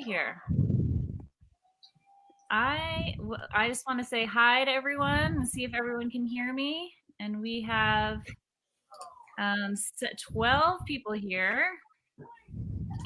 here. I just want to say hi to everyone and see if everyone can hear me. And we have 12 people here.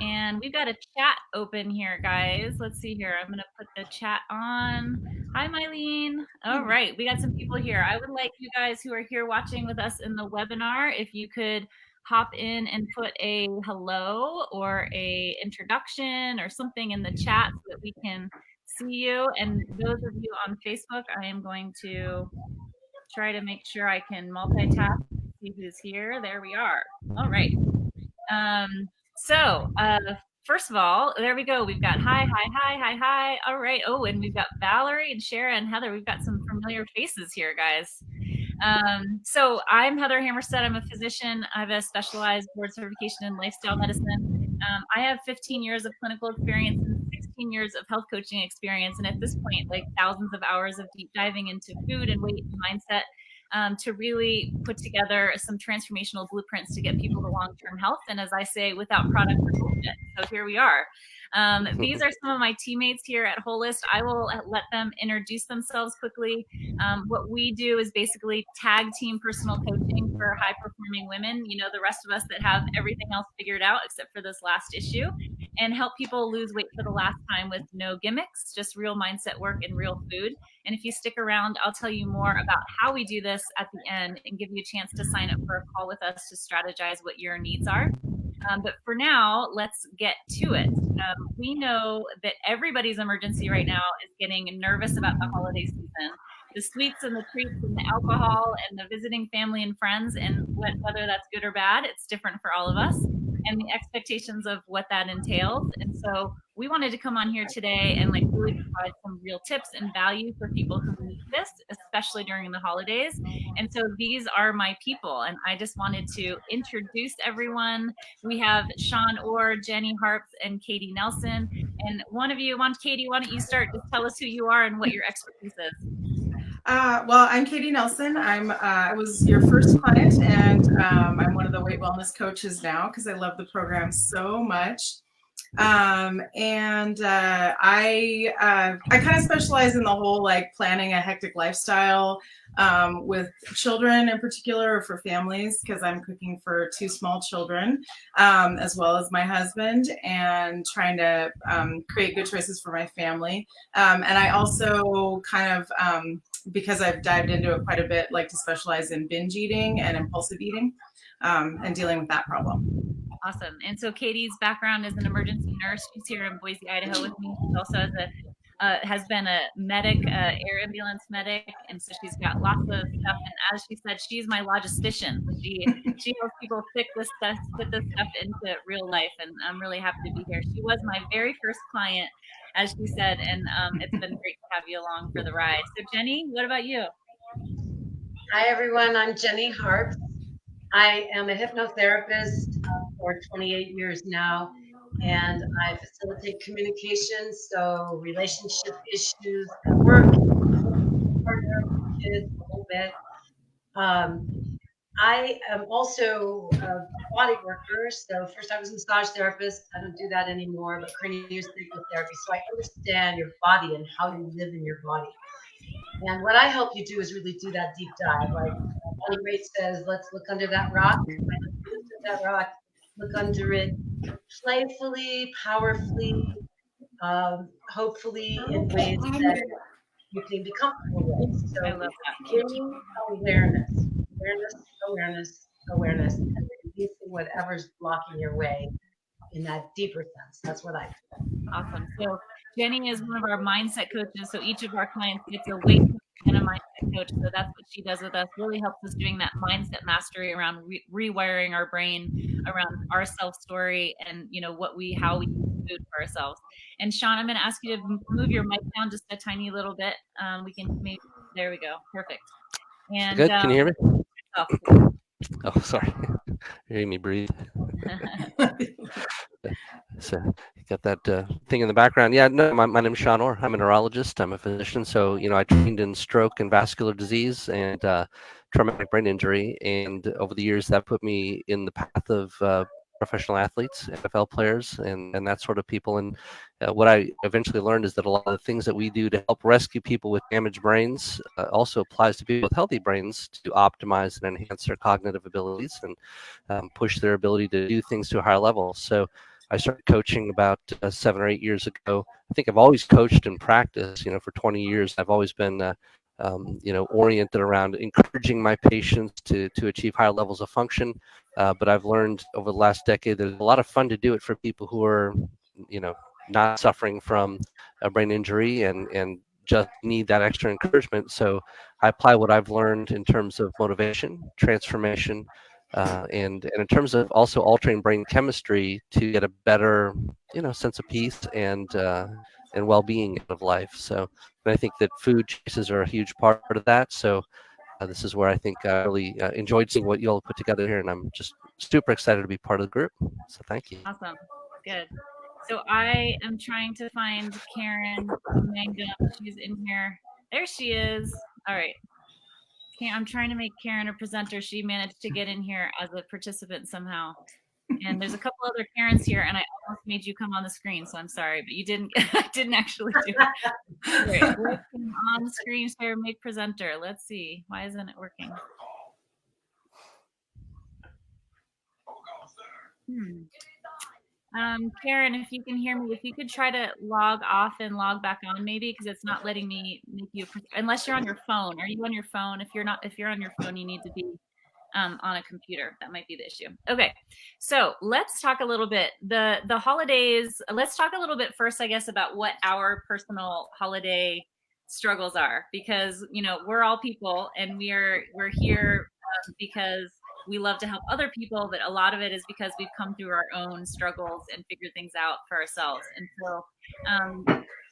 And we've got a chat open here, guys. Let's see here. I'm going to put the chat on. Hi, Mylene. All right. We got some people here. I would like you guys who are here watching with us in the webinar, if you could hop in and put a hello or a introduction or something in the chat so that we can see you. And those of you on Facebook, I am going to try to make sure I can multitask, see who's here. There we are. All right. First of all, there we go. We've got hi. All right. Oh, and we've got Valerie and Shara and Heather. We've got some familiar faces here, guys. So I'm Heather Hammerstead. I'm a physician. I have a specialized board certification in lifestyle medicine. I have 15 years of clinical experience and 16 years of health coaching experience. And at this point, like thousands of hours of deep diving into food and weight and mindset to really put together some transformational blueprints to get people to long-term health. And as I say, without product or bullshit. So here we are. These are some of my teammates here at Wholist. I will let them introduce themselves quickly. What we do is basically tag team personal coaching for high-performing women, you know, the rest of us that have everything else figured out except for this last issue, and help people lose weight for the last time with no gimmicks, just real mindset work and real food. And if you stick around, I'll tell you more about how we do this at the end and give you a chance to sign up for a call with us to strategize what your needs are. But for now, let's get to it. We know that everybody's emergency right now is getting nervous about the holiday season. The sweets and the treats and the alcohol and the visiting family and friends, and whether that's good or bad, it's different for all of us, and the expectations of what that entails. And so we wanted to come on here today and like really provide some real tips and value for people who need this, especially during the holidays. And so these are my people, and I just wanted to introduce everyone. We have Sean Orr, Jenny Harp, and Katy Nelson. And one of you, Katy, why don't you start? Just tell us who you are and what your expertise is. Well, I'm Katy Nelson. I was your first client, and I'm one of the weight wellness coaches now because I love the program so much. I kind of specialize in the whole like planning a hectic lifestyle with children in particular, or for families, because I'm cooking for 2 small children, as well as my husband, and trying to create good choices for my family. And I also kind of, because I've dived into it quite a bit, like to specialize in binge eating and impulsive eating, and dealing with that problem. Awesome. And so Katy's background is an emergency nurse. She's here in Boise, Idaho with me. She also has been a medic, air ambulance medic, and so she's got lots of stuff. And as she said, she's my logistician. She helps people put this stuff into real life, and I'm really happy to be here. She was my very first client, as she said, and it's been great to have you along for the ride. So Jenny, what about you? Hi everyone, I'm Jenny Harp. I am a hypnotherapist for 28 years now, and I facilitate communication, so relationship issues at work, partner, kids, a little bit. I am also a body worker. So first I was a massage therapist. I don't do that anymore, but craniosacral therapy. So I understand your body and how you live in your body. And what I help you do is really do that deep dive. Like Bonnie Raitt says, let's look under that rock. Look under it playfully, powerfully, hopefully in ways that you can be comfortable with. So I love that. gaining awareness, and releasing whatever's blocking your way in that deeper sense. That's what I do. Awesome. So Jenny is one of our mindset coaches. So each of our clients gets a weight coach and a mindset coach. So that's what she does with us. Really helps us doing that mindset mastery around rewiring our brain around our self story and how we use food for ourselves. And Sean, I'm going to ask you to move your mic down just a tiny little bit. We can maybe there we go. Perfect. And good. Can you hear me? Oh, sorry. You're hearing me breathe. So you got that thing in the background. Yeah, no, my name is Sean Orr. I'm a neurologist. I'm a physician. So, I trained in stroke and vascular disease and traumatic brain injury. And over the years, that put me in the path of professional athletes, NFL players, and that sort of people. And what I eventually learned is that a lot of the things that we do to help rescue people with damaged brains also applies to people with healthy brains to optimize and enhance their cognitive abilities and push their ability to do things to a higher level. So I started coaching about 7 or 8 years ago. I think I've always coached and practiced, for 20 years. I've always been oriented around encouraging my patients to achieve higher levels of function. But I've learned over the last decade that it's a lot of fun to do it for people who are, not suffering from a brain injury and just need that extra encouragement. So I apply what I've learned in terms of motivation, transformation, and in terms of also altering brain chemistry to get a better, sense of peace and well-being of life. So and I think that food choices are a huge part of that. So this is where I think I really enjoyed seeing what you all put together here, and I'm just super excited to be part of the group. So thank you. Awesome. Good. So I am trying to find Karen Mangum. She's in here. There she is. All right. I'm trying to make Karen a presenter. She managed to get in here as a participant somehow. And there's a couple other Karens here, and I almost made you come on the screen, so I'm sorry, but you didn't. I didn't actually do it. Right. Working on the screen share, make presenter. Let's see. Why isn't it working? Karen, if you can hear me, if you could try to log off and log back on, maybe, because it's not letting me make you. Unless you're on your phone. Are you on your phone? If you're not, if you're on your phone, you need to be on a computer. That might be the issue. Okay, so let's talk a little bit the holidays. Let's talk a little bit first, I guess, about what our personal holiday struggles are, because we're all people, and we're here because we love to help other people, but a lot of it is because we've come through our own struggles and figured things out for ourselves. And so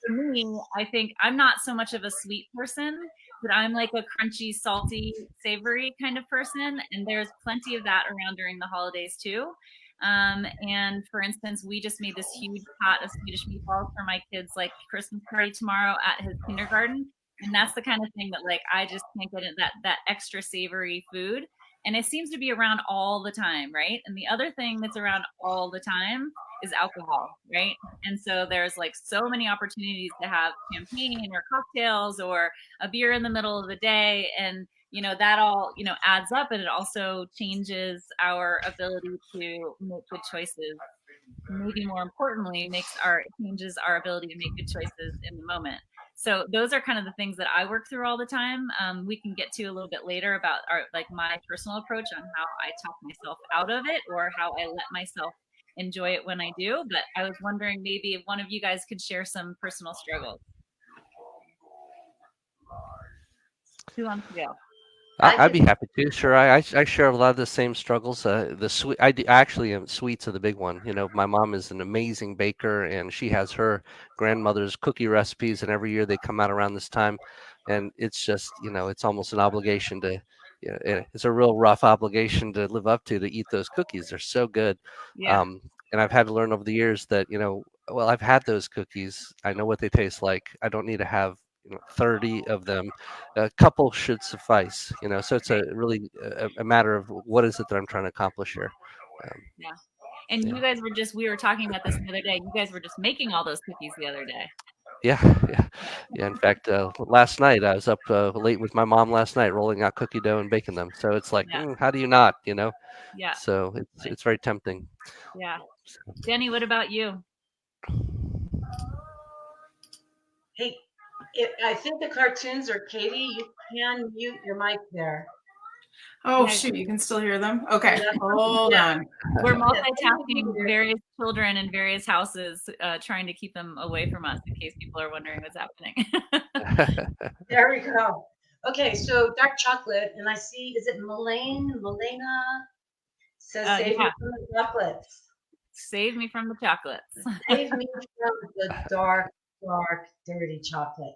for me, I think I'm not so much of a sweet person, but I'm like a crunchy, salty, savory kind of person. And there's plenty of that around during the holidays too. And for instance, we just made this huge pot of Swedish meatballs for my kids' like Christmas party tomorrow at his kindergarten. And that's the kind of thing that like I just can't get that extra savory food. And it seems to be around all the time, right? And the other thing that's around all the time is alcohol, right? And so there's like so many opportunities to have champagne or cocktails or a beer in the middle of the day. And, that all, adds up, and it also changes our ability to make good choices. Maybe more importantly, changes our ability to make good choices in the moment. So those are kind of the things that I work through all the time. We can get to a little bit later about my personal approach on how I talk myself out of it, or how I let myself enjoy it when I do. But I was wondering maybe if one of you guys could share some personal struggles. Who wants to go? I'd be happy to. Sure, I share a lot of the same struggles. The sweet, actually sweets are the big one. My mom is an amazing baker, and she has her grandmother's cookie recipes, and every year they come out around this time, and it's just it's almost an obligation to. It's a real rough obligation to live up to eat those cookies. They're so good. Yeah. And I've had to learn over the years that well, I've had those cookies. I know what they taste like. I don't need to have 30 of them. A couple should suffice. So it's a really a matter of what is it that I'm trying to accomplish here. Yeah. And you guys we were talking about this the other day. You guys were just making all those cookies the other day. Yeah. In fact, last night I was up late with my mom last night, rolling out cookie dough and baking them. So it's like, how do you not? Yeah. So it's very tempting. Yeah. Jenny, what about you? Hey, I think the cartoons are Katy. You can mute your mic there. Oh, shoot, you can still hear them? Okay, hold on. We're multitasking various children in various houses, trying to keep them away from us in case people are wondering what's happening. There we go. Okay, so dark chocolate, and I see, is it Milena says save me from the chocolates. Save me from the chocolates. Save me from the dark, dirty chocolate.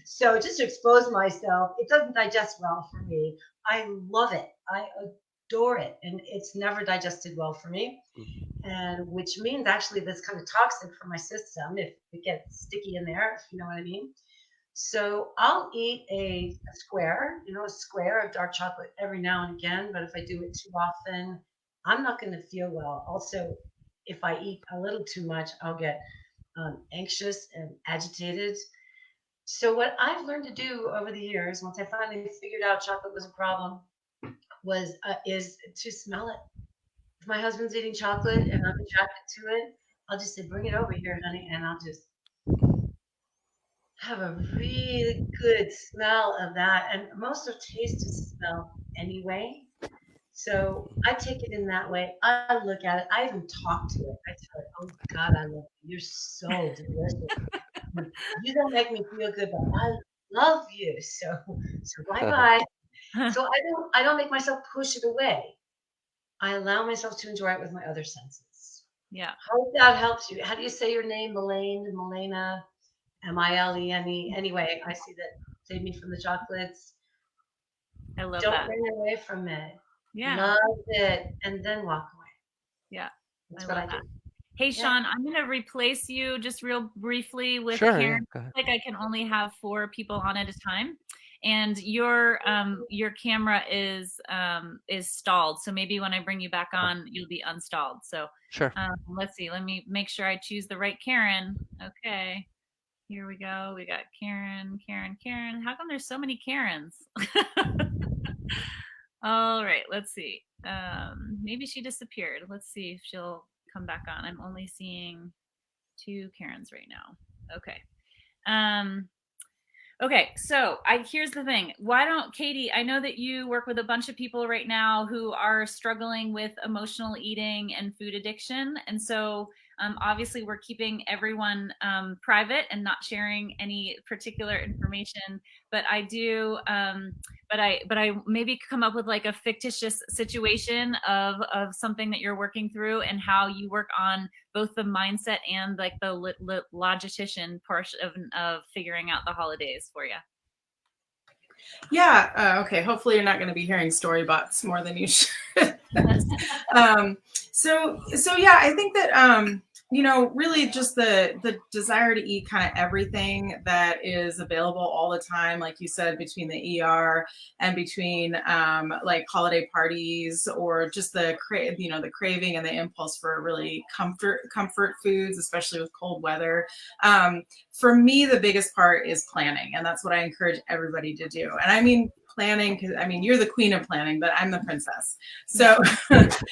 So just to expose myself, it doesn't digest well for me. I love it. I adore it. And it's never digested well for me. And which means actually that's kind of toxic for my system if it gets sticky in there, if you know what I mean. So I'll eat a square, a square of dark chocolate every now and again. But if I do it too often, I'm not going to feel well. Also, if I eat a little too much, I'll get anxious and agitated. So what I've learned to do over the years, once I finally figured out chocolate was a problem, was is to smell it. If my husband's eating chocolate and I'm attracted to it, I'll just say, "Bring it over here, honey," and I'll just have a really good smell of that. And most of taste is smell anyway. So I take it in that way. I look at it. I even talk to it. I tell it, "Oh God, I love you. You're so delicious. You don't make me feel good, but I love you. So bye bye." So I don't make myself push it away. I allow myself to enjoy it with my other senses. Yeah. Hope that helps you. How do you say your name? Milena, Milene. Anyway, I see that. Save me from the chocolates. I love Don't that. run away from it. Yeah. Love it, and then walk away. Yeah. That's I what I love do. that. Hey, Sean, I'm going to replace you just real briefly with Sure, yeah, Karen. go ahead. Like I can only have 4 people on at a time, and your camera is stalled. So maybe when I bring you back on, you'll be unstalled. So Sure. let's see. Let me make sure I choose the right Karen. Okay, here we go. We got Karen. How come there's so many Karens? All right, let's see. Maybe she disappeared. Let's see if she'll come back on. I'm only seeing 2 Karens right now. Okay. Okay, so here's the thing. Why don't Katy, I know that you work with a bunch of people right now who are struggling with emotional eating and food addiction. And so obviously we're keeping everyone private and not sharing any particular information, but I do but I maybe come up with like a fictitious situation of something that you're working through and how you work on both the mindset and like the logistician portion of figuring out the holidays for you. Yeah. Okay. Hopefully, you're not going to be hearing story bots more than you should. So yeah, I think that really just the desire to eat kind of everything that is available all the time, like you said, between the ER and between like holiday parties, or just the craving and the impulse for really comfort foods, especially with cold weather. For me, the biggest part is planning, and that's what I encourage everybody to do. And I mean planning, because I mean you're the queen of planning, but I'm the princess. So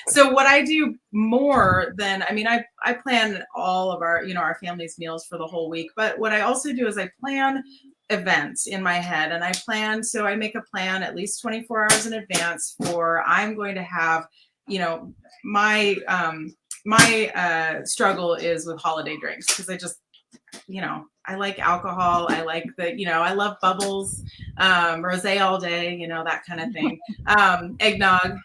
so what I do more than, I plan all of our family's meals for the whole week, but what I also do is I plan events in my head, and so I make a plan at least 24 hours in advance for, I'm going to have, my struggle is with holiday drinks, because I just, I like alcohol. I like I love bubbles, rosé all day, that kind of thing, eggnog.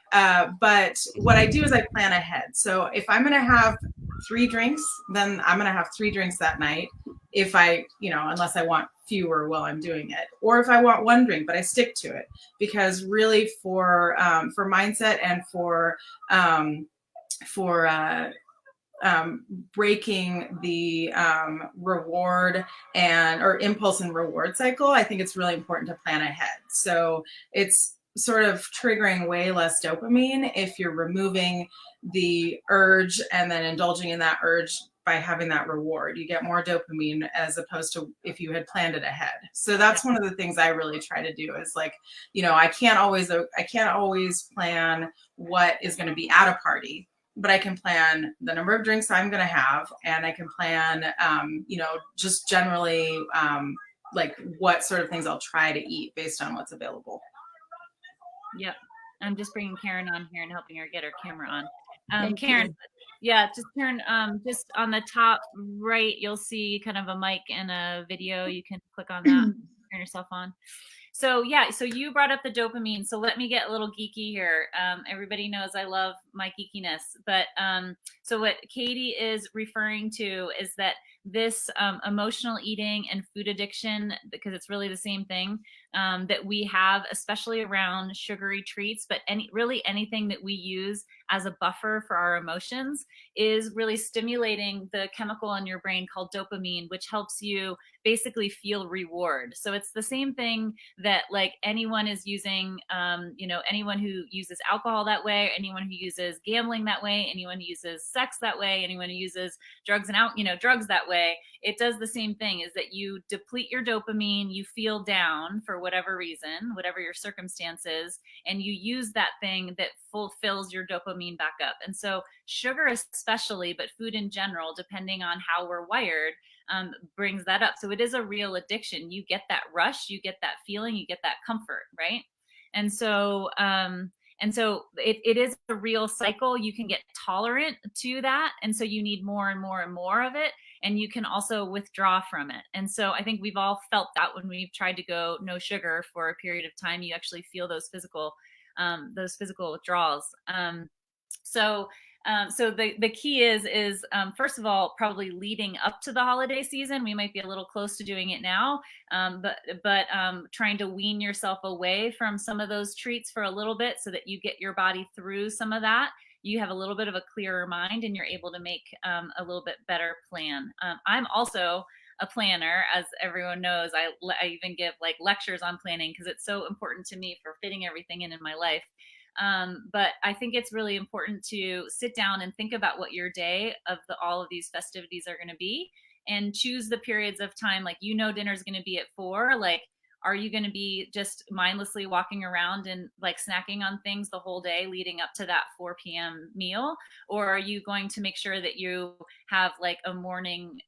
But what I do is I plan ahead. So if I'm going to have 3 drinks, then I'm going to have 3 drinks that night. If I, unless I want fewer while I'm doing it, or if I want 1 drink, but I stick to it, because really for mindset and for breaking the reward or impulse and reward cycle, I think it's really important to plan ahead. So it's sort of triggering way less dopamine if you're removing the urge and then indulging in that urge by having that reward. You get more dopamine as opposed to if you had planned it ahead. So that's one of the things I really try to do is like, I can't always plan what is going to be at a party, but I can plan the number of drinks I'm going to have, and I can plan, just generally like what sort of things I'll try to eat based on what's available. Yep. I'm just bringing Karen on here and helping her get her camera on. Karen, yeah, just turn, just on the top right, you'll see kind of a mic and a video. You can click on that, turn yourself on. So yeah, so you brought up the dopamine. So let me get a little geeky here. Everybody knows I love my geekiness, but so what Katy is referring to is that this emotional eating and food addiction, because it's really the same thing, that we have, especially around sugary treats, but really anything that we use as a buffer for our emotions, is really stimulating the chemical in your brain called dopamine, which helps you basically feel reward. So it's the same thing that like anyone is using, anyone who uses alcohol that way, anyone who uses gambling that way, anyone who uses sex that way, anyone who uses drugs drugs that way. It does the same thing, is that you deplete your dopamine, you feel down for whatever reason, whatever your circumstances, and you use that thing that fulfills your dopamine back up. And so sugar especially, but food in general, depending on how we're wired, brings that up. So it is a real addiction. You get that rush, you get that feeling, you get that comfort, right? And so it is a real cycle. You can get tolerant to that, and so you need more and more and more of it, and you can also withdraw from it. And so I think we've all felt that when we've tried to go no sugar for a period of time, you actually feel those physical withdrawals. So the key is first of all, probably leading up to the holiday season. We might be a little close to doing it now, but trying to wean yourself away from some of those treats for a little bit, so that you get your body through some of that. You have a little bit of a clearer mind, and you're able to make a little bit better plan. I'm also a planner, as everyone knows. I even give like lectures on planning, because it's so important to me for fitting everything in my life. But I think it's really important to sit down and think about what your day of all of these festivities are going to be, and choose the periods of time. Like, dinner is going to be at 4. Like, are you going to be just mindlessly walking around and like snacking on things the whole day leading up to that 4 p.m. meal? Or are you going to make sure that you have like a morning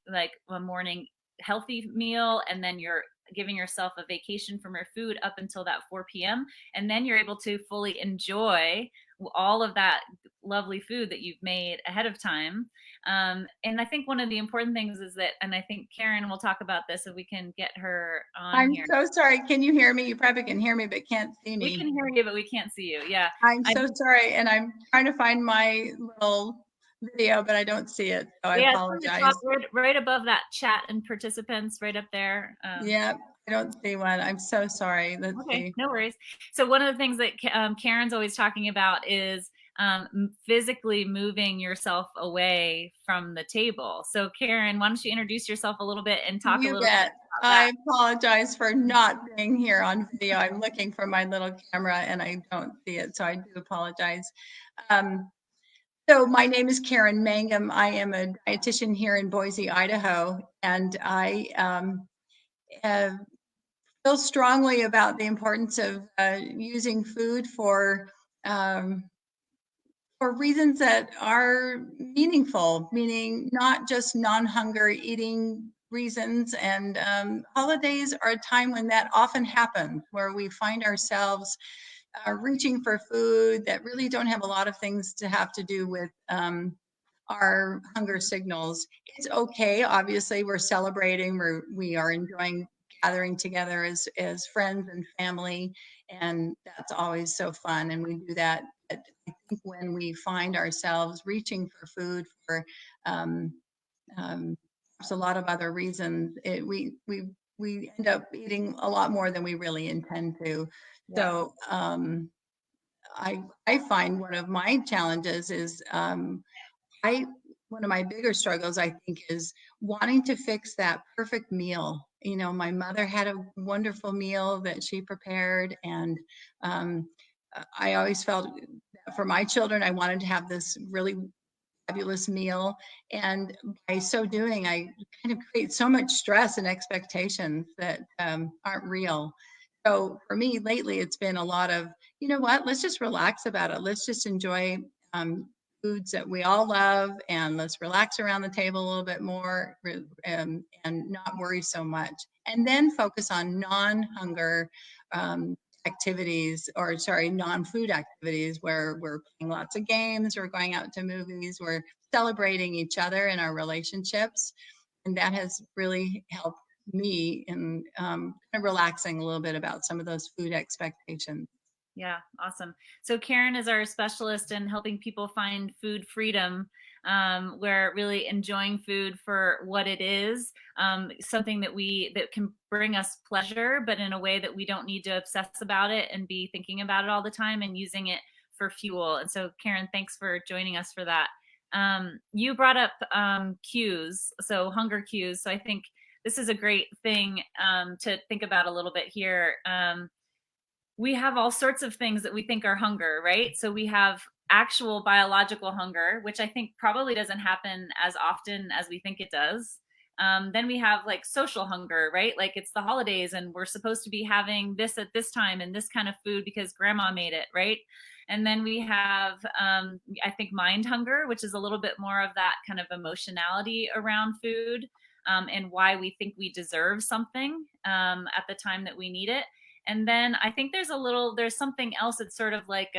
healthy meal, and then you're giving yourself a vacation from your food up until that 4 p.m. and then you're able to fully enjoy all of that lovely food that you've made ahead of time. And I think one of the important things is that, and I think Karen will talk about this if we can get her on here. I'm so sorry. Can you hear me? You probably can hear me, but can't see me. We can hear you, but we can't see you. Yeah. I'm so sorry. And I'm trying to find my little video, but I don't see it. So I apologize. Right above that chat and participants, right up there. Yeah, I don't see one. I'm so sorry. Let's okay, see. No worries. So one of the things that Karen's always talking about is physically moving yourself away from the table. So Karen, why don't you introduce yourself a little bit and talk a little bit about that? I apologize for not being here on video. I'm looking for my little camera and I don't see it, so I do apologize. So my name is Karen Mangum. I am a dietitian here in Boise, Idaho, and I feel strongly about the importance of using food for reasons that are meaningful, meaning not just non-hunger eating reasons. And holidays are a time when that often happens, where we find ourselves reaching for food that really don't have a lot of things to have to do with our hunger signals. It's okay. Obviously, we're celebrating. We are enjoying gathering together as friends and family, and that's always so fun. And we do that. I think when we find ourselves reaching for food for there's a lot of other reasons, we end up eating a lot more than we really intend to. Yeah. So I find one of my challenges is one of my bigger struggles, I think, is wanting to fix that perfect meal. You know, my mother had a wonderful meal that she prepared, and I always felt that for my children, I wanted to have this really fabulous meal. And by so doing, I kind of create so much stress and expectations that aren't real. So for me lately, it's been a lot of, you know what, let's just relax about it. Let's just enjoy foods that we all love, and let's relax around the table a little bit more and not worry so much. And then focus on non-hunger activities, or sorry, non-food activities, where we're playing lots of games, we're going out to movies, we're celebrating each other and our relationships. And that has really helped me and kind of relaxing a little bit about some of those food expectations. Yeah, awesome. So Karen is our specialist in helping people find food freedom, where really enjoying food for what it is, something that can bring us pleasure, but in a way that we don't need to obsess about it and be thinking about it all the time, and using it for fuel. And so Karen, thanks for joining us for that. You brought up cues, so hunger cues. So I think this is a great thing to think about a little bit here. We have all sorts of things that we think are hunger, right? So we have actual biological hunger, which I think probably doesn't happen as often as we think it does. Then we have like social hunger, right? Like it's the holidays and we're supposed to be having this at this time and this kind of food because grandma made it, right? And then we have, I think, mind hunger, which is a little bit more of that kind of emotionality around food, and why we think we deserve something at the time that we need it. And then I think there's something else. It's sort of like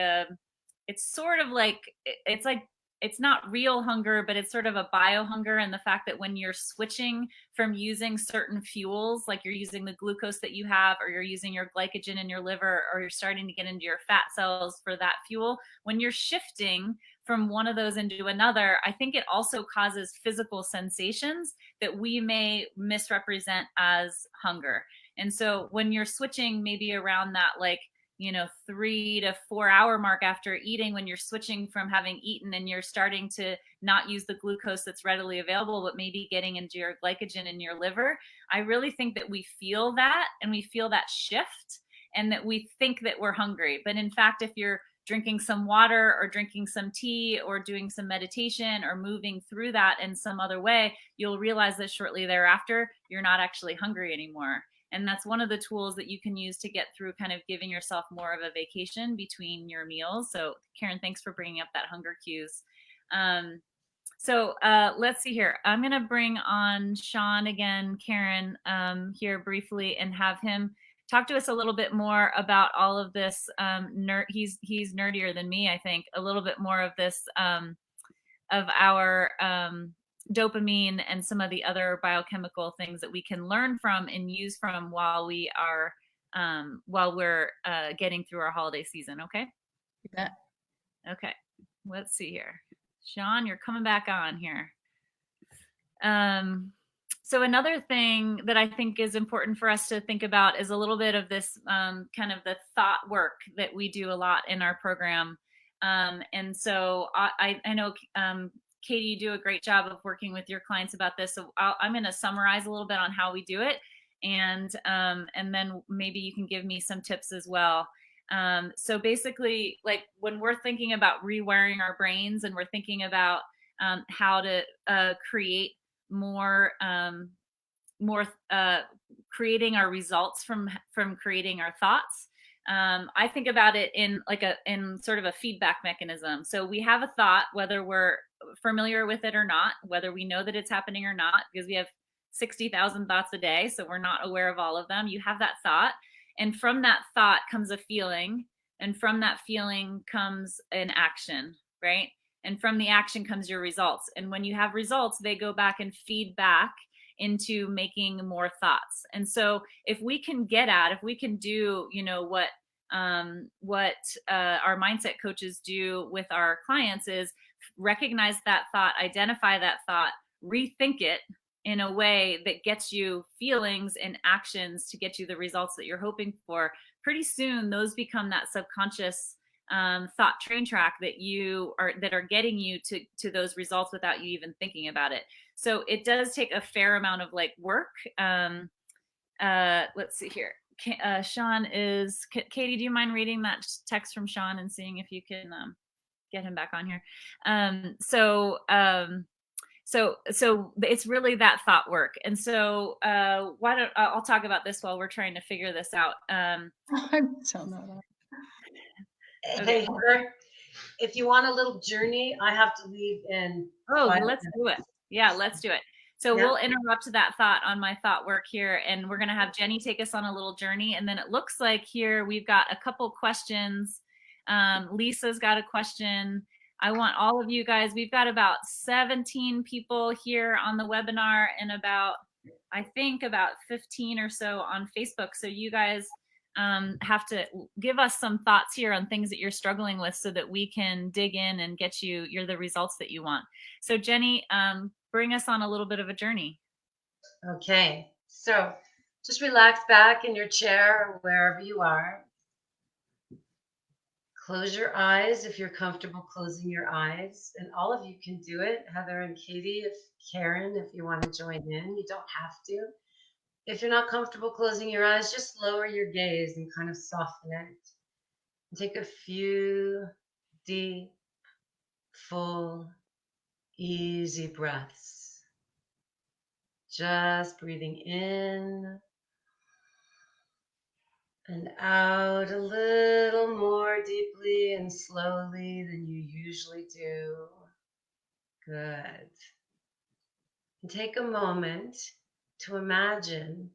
it's not real hunger, but it's sort of a bio hunger. And the fact that when you're switching from using certain fuels, like you're using the glucose that you have, or you're using your glycogen in your liver, or you're starting to get into your fat cells for that fuel, when you're shifting from one of those into another, I think it also causes physical sensations that we may misrepresent as hunger. And so when you're switching maybe around that, like, 3 to 4 hour mark after eating, when you're switching from having eaten and you're starting to not use the glucose that's readily available, but maybe getting into your glycogen in your liver, I really think that we feel that, and we feel that shift, and that we think that we're hungry. But in fact, if you're drinking some water or drinking some tea or doing some meditation or moving through that in some other way, you'll realize that shortly thereafter, you're not actually hungry anymore. And that's one of the tools that you can use to get through kind of giving yourself more of a vacation between your meals. So Karen, thanks for bringing up that hunger cues. So let's see here. I'm going to bring on Sean again, Karen, here briefly, and have him talk to us a little bit more about all of this. He's nerdier than me, I think, a little bit more of this, of our dopamine and some of the other biochemical things that we can learn from and use from while we're getting through our holiday season. Okay. Yeah. Okay. Let's see here. Sean, you're coming back on here. So another thing that I think is important for us to think about is a little bit of this kind of the thought work that we do a lot in our program. And so I know Katy, you do a great job of working with your clients about this. So I'm going to summarize a little bit on how we do it, and then maybe you can give me some tips as well. So basically, like when we're thinking about rewiring our brains, and we're thinking about how to create more creating our results from creating our thoughts. I think about it in sort of a feedback mechanism. So we have a thought, whether we're familiar with it or not, whether we know that it's happening or not, because we have 60,000 thoughts a day, so we're not aware of all of them. You have that thought, and from that thought comes a feeling, and from that feeling comes an action, right? And from the action comes your results. And when you have results, they go back and feed back into making more thoughts. And so if we can do, what our mindset coaches do with our clients is recognize that thought, identify that thought, rethink it in a way that gets you feelings and actions to get you the results that you're hoping for. Pretty soon, those become that subconscious thought train track that are getting you to those results without you even thinking about it. So it does take a fair amount of work. Let's see here. Sean Katy, do you mind reading that text from Sean and seeing if you can get him back on here? So it's really that thought work. And so I'll talk about this while we're trying to figure this out. I'm so not. Hey, Heather, if you want a little journey, I have to leave in. Oh, let's do it. Yeah, let's do it. So we'll interrupt that thought on my thought work here, and we're going to have Jenny take us on a little journey. And then it looks like here we've got a couple questions. Lisa's got a question. I want all of you guys, we've got about 17 people here on the webinar and about I think about 15 or so on Facebook. So you guys have to give us some thoughts here on things that you're struggling with so that we can dig in and get you're the results that you want. So Jenny, bring us on a little bit of a journey. Okay, so just relax back in your chair or wherever you are. Close your eyes if you're comfortable closing your eyes. And all of you can do it. Heather and Katy, if Karen, if you want to join in, you don't have to. If you're not comfortable closing your eyes, just lower your gaze and kind of soften it. And take a few deep, full, easy breaths. Just breathing in and out a little more deeply and slowly than you usually do. Good. And take a moment to imagine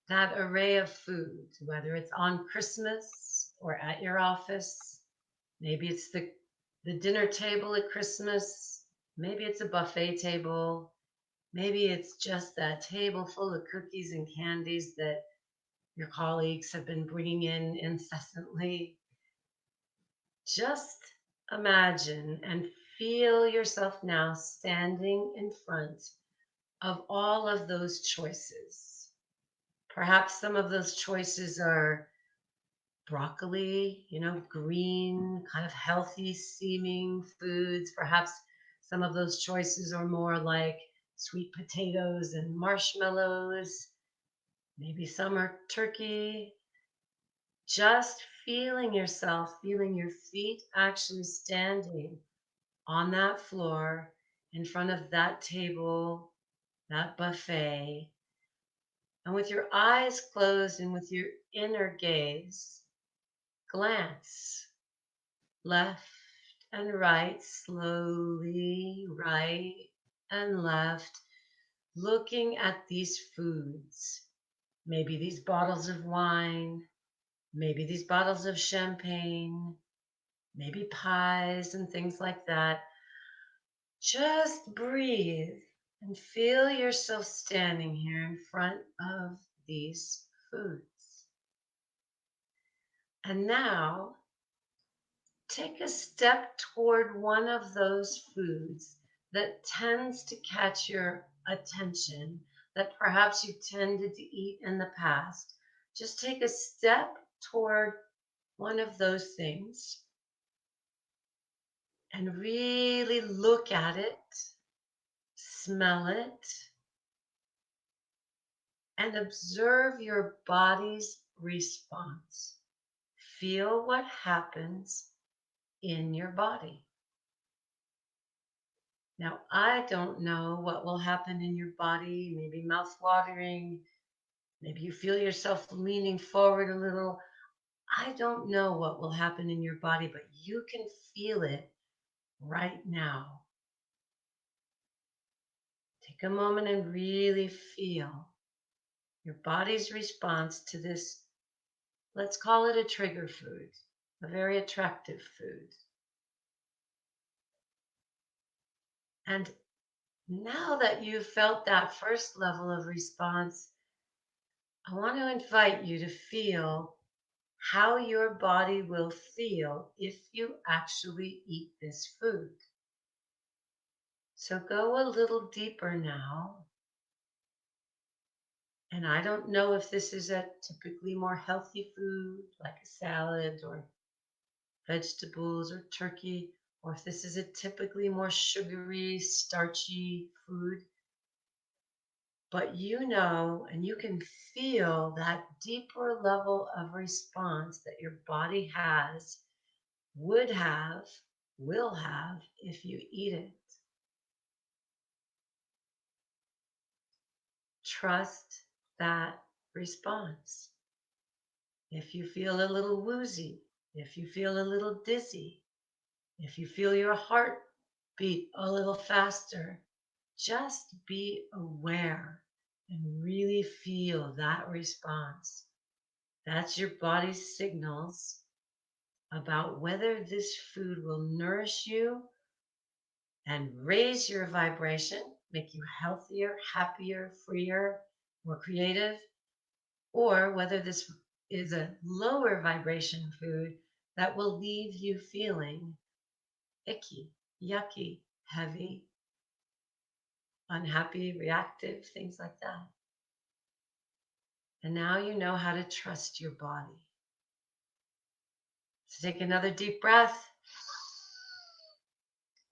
that array of food, whether it's on Christmas or at your office. Maybe it's the dinner table at Christmas. Maybe it's a buffet table. Maybe it's just that table full of cookies and candies that your colleagues have been bringing in incessantly. Just imagine and feel yourself now standing in front of all of those choices. Perhaps some of those choices are broccoli, green, kind of healthy seeming foods. Perhaps some of those choices are more like sweet potatoes and marshmallows. Maybe some are turkey. Just feeling yourself, feeling your feet actually standing on that floor in front of that table, that buffet. And with your eyes closed and with your inner gaze, glance left and right, slowly, right and left, looking at these foods. Maybe these bottles of wine, maybe these bottles of champagne, maybe pies and things like that. Just breathe and feel yourself standing here in front of these foods. And now take a step toward one of those foods that tends to catch your attention, that perhaps you tended to eat in the past. Just take a step toward one of those things and really look at it, smell it, and observe your body's response. Feel what happens in your body. Now, I don't know what will happen in your body, maybe mouth watering, maybe you feel yourself leaning forward a little. I don't know what will happen in your body, but you can feel it right now. Take a moment and really feel your body's response to this. Let's call it a trigger food, a very attractive food. And now that you've felt that first level of response, I want to invite you to feel how your body will feel if you actually eat this food. So go a little deeper now. And I don't know if this is a typically more healthy food, like a salad or vegetables or turkey, or if this is a typically more sugary, starchy food. But you know, and you can feel that deeper level of response that your body has, would have, will have if you eat it. Trust that response. If you feel a little woozy, if you feel a little dizzy, if you feel your heart beat a little faster, just be aware and really feel that response. That's your body's signals about whether this food will nourish you and raise your vibration. make you healthier, happier, freer, more creative, or whether this is a lower vibration food that will leave you feeling icky, yucky, heavy, unhappy, reactive, things like that. And now you know how to trust your body. So take another deep breath.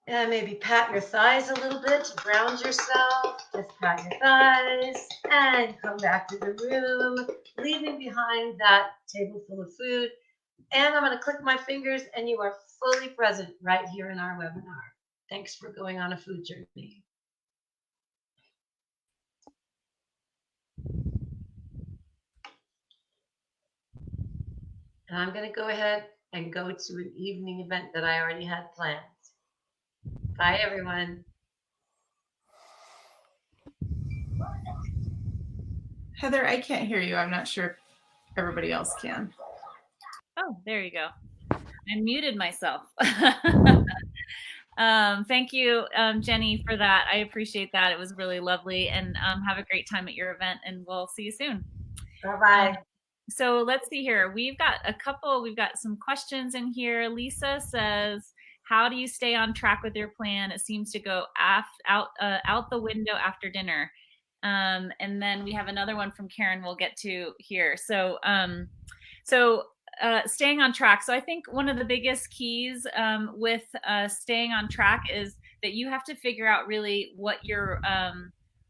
And maybe pat your thighs a little bit to ground yourself. Just pat your thighs and come back to the room, leaving behind that table full of food. And I'm going to click my fingers, and you are fully present right here in our webinar. Thanks for going on a food journey. And I'm going to go ahead and go to an evening event that I already had planned. Bye, everyone. Heather, I can't hear you. I'm not sure if everybody else can. Oh, there you go. I muted myself. Thank you, Jenny, for that. I appreciate that. It was really lovely. And have a great time at your event, and we'll see you soon. Bye-bye. So let's see here. We've got some questions in here. Lisa says, how do you stay on track with your plan? It seems to go out the window after dinner. And then we have another one from Karen we'll get to here. So staying on track. So I think one of the biggest keys with staying on track is that you have to figure out really what your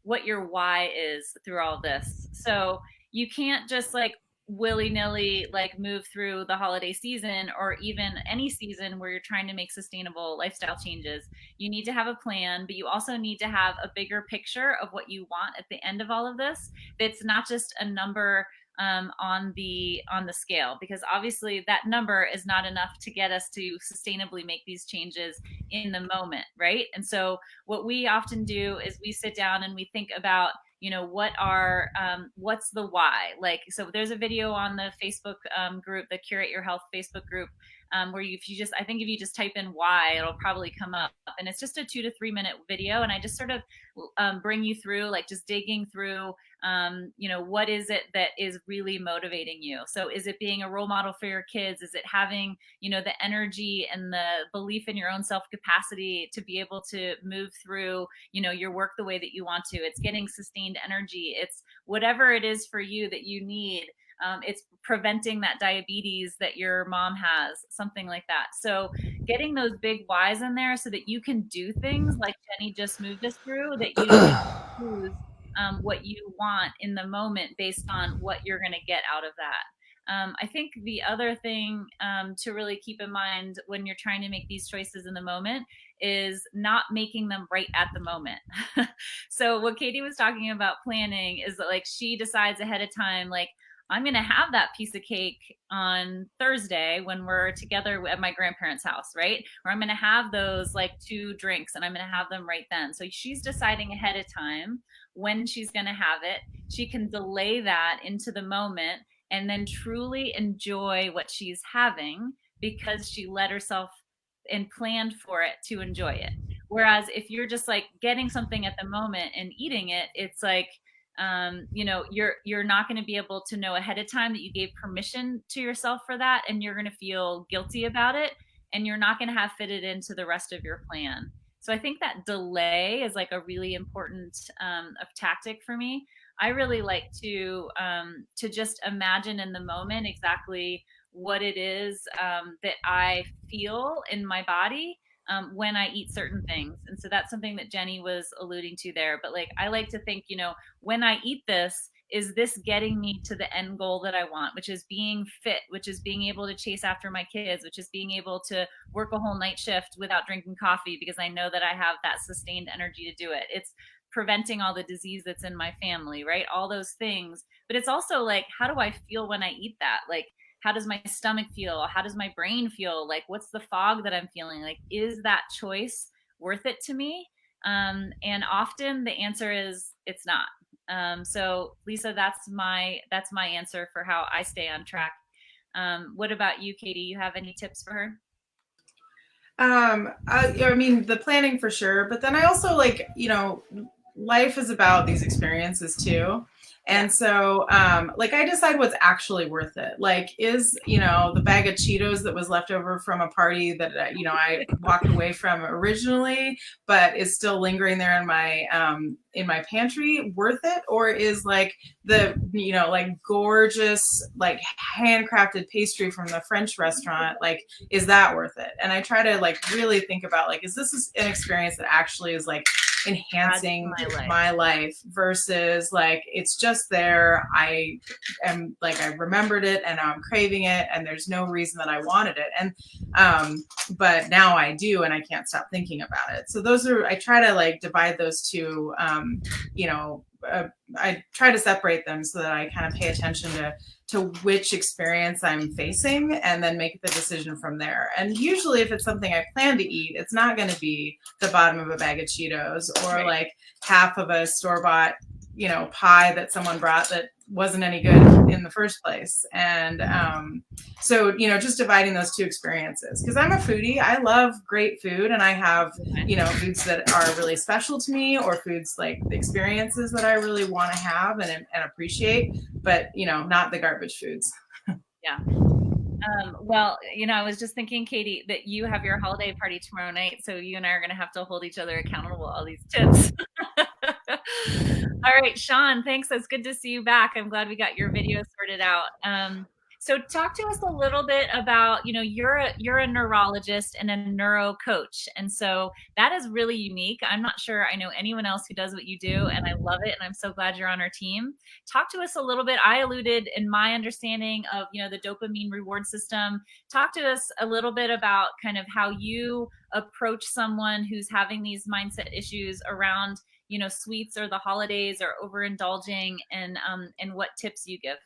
why is through all this. So you can't just like willy-nilly like move through the holiday season or even any season where you're trying to make sustainable lifestyle changes. You need to have a plan, but you also need to have a bigger picture of what you want at the end of all of this. It's not just a number on the scale, because obviously that number is not enough to get us to sustainably make these changes in the moment, right? And so what we often do is we sit down and we think about, you know, what's the why? Like, so there's a video on the Facebook group, the Curate Your Health Facebook group, where if you just type in why, it'll probably come up. And it's just a 2 to 3 minute video. And I just sort of bring you through, like just digging through, you know, what is it that is really motivating you? So is it being a role model for your kids? Is it having, you know, the energy and the belief in your own self capacity to be able to move through, you know, your work the way that you want to? It's getting sustained energy. It's whatever it is for you that you need. It's preventing that diabetes that your mom has, something like that. So getting those big whys in there so that you can do things like Jenny just moved us through, that you don't choose what you want in the moment based on what you're going to get out of that. I think the other thing to really keep in mind when you're trying to make these choices in the moment is not making them right at the moment. So what Katy was talking about planning is that, like, she decides ahead of time, like, I'm going to have that piece of cake on Thursday when we're together at my grandparents' house, right? Or I'm going to have those like 2 drinks and I'm going to have them right then. So she's deciding ahead of time when she's going to have it. She can delay that into the moment and then truly enjoy what she's having because she let herself and planned for it to enjoy it. Whereas if you're just like getting something at the moment and eating it, it's like, you know, you're not going to be able to know ahead of time that you gave permission to yourself for that, and you're going to feel guilty about it, and you're not going to have fitted into the rest of your plan. So I think that delay is like a really important tactic for me. I really like to just imagine in the moment exactly what it is that I feel in my body when I eat certain things. And so that's something that Jenny was alluding to there. But like, I like to think, you know, when I eat this, is this getting me to the end goal that I want, which is being fit, which is being able to chase after my kids, which is being able to work a whole night shift without drinking coffee because I know that I have that sustained energy to do it. It's preventing all the disease that's in my family, right? All those things. But it's also like, how do I feel when I eat that? Like, how does my stomach feel? How does my brain feel? Like, what's the fog that I'm feeling? Like, is that choice worth it to me? And often the answer is it's not. So Lisa, that's my answer for how I stay on track. What about you, Katy? You have any tips for her? I mean, the planning for sure, but then I also like, you know, life is about these experiences too. And so, like, I decide what's actually worth it. Like, is, the bag of Cheetos that was left over from a party that, I walked away from originally, but is still lingering there in my pantry worth it? Or is like the, like gorgeous, like handcrafted pastry from the French restaurant, like, is that worth it? And I try to like really think about like, is this an experience that actually is like enhancing my life versus like it's just there, I remembered it and I'm craving it and there's no reason that I wanted it, and but now I do and I can't stop thinking about it. So I try to like divide those two, I try to separate them so that I kind of pay attention to which experience I'm facing and then make the decision from there. And usually if it's something I plan to eat, it's not going to be the bottom of a bag of Cheetos or like half of a store-bought, pie that someone brought that wasn't any good in the first place. And so, just dividing those two experiences, because I'm a foodie. I love great food and I have, foods that are really special to me or foods like the experiences that I really want to have and appreciate, but, not the garbage foods. Yeah. Well, I was just thinking, Katy, that you have your holiday party tomorrow night. So you and I are going to have to hold each other accountable all these tips. All right, Sean, thanks. It's good to see you back. I'm glad we got your video sorted out. So talk to us a little bit about, you're a neurologist and a neuro coach. And so that is really unique. I'm not sure I know anyone else who does what you do, and I love it. And I'm so glad you're on our team. Talk to us a little bit. I alluded in my understanding of, the dopamine reward system. Talk to us a little bit about kind of how you approach someone who's having these mindset issues around, sweets or the holidays or overindulging, and what tips you give.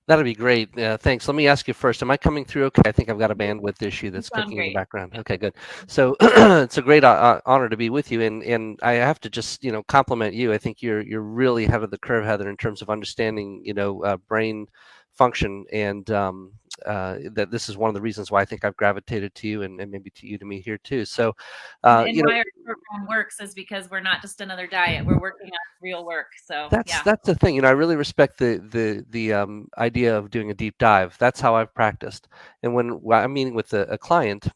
That'd be great. Thanks. Let me ask you first. Am I coming through okay? I think I've got a bandwidth issue that's cooking in the background. Okay, good. So it's a great honor to be with you, and I have to just compliment you. I think you're really ahead of the curve, Heather, in terms of understanding brain function, and that this is one of the reasons why I think I've gravitated to you, and maybe to me here too. So, why our program works is because we're not just another diet; we're working on real work. So that's the thing. I really respect the idea of doing a deep dive. That's how I've practiced. And when I'm meeting with a client,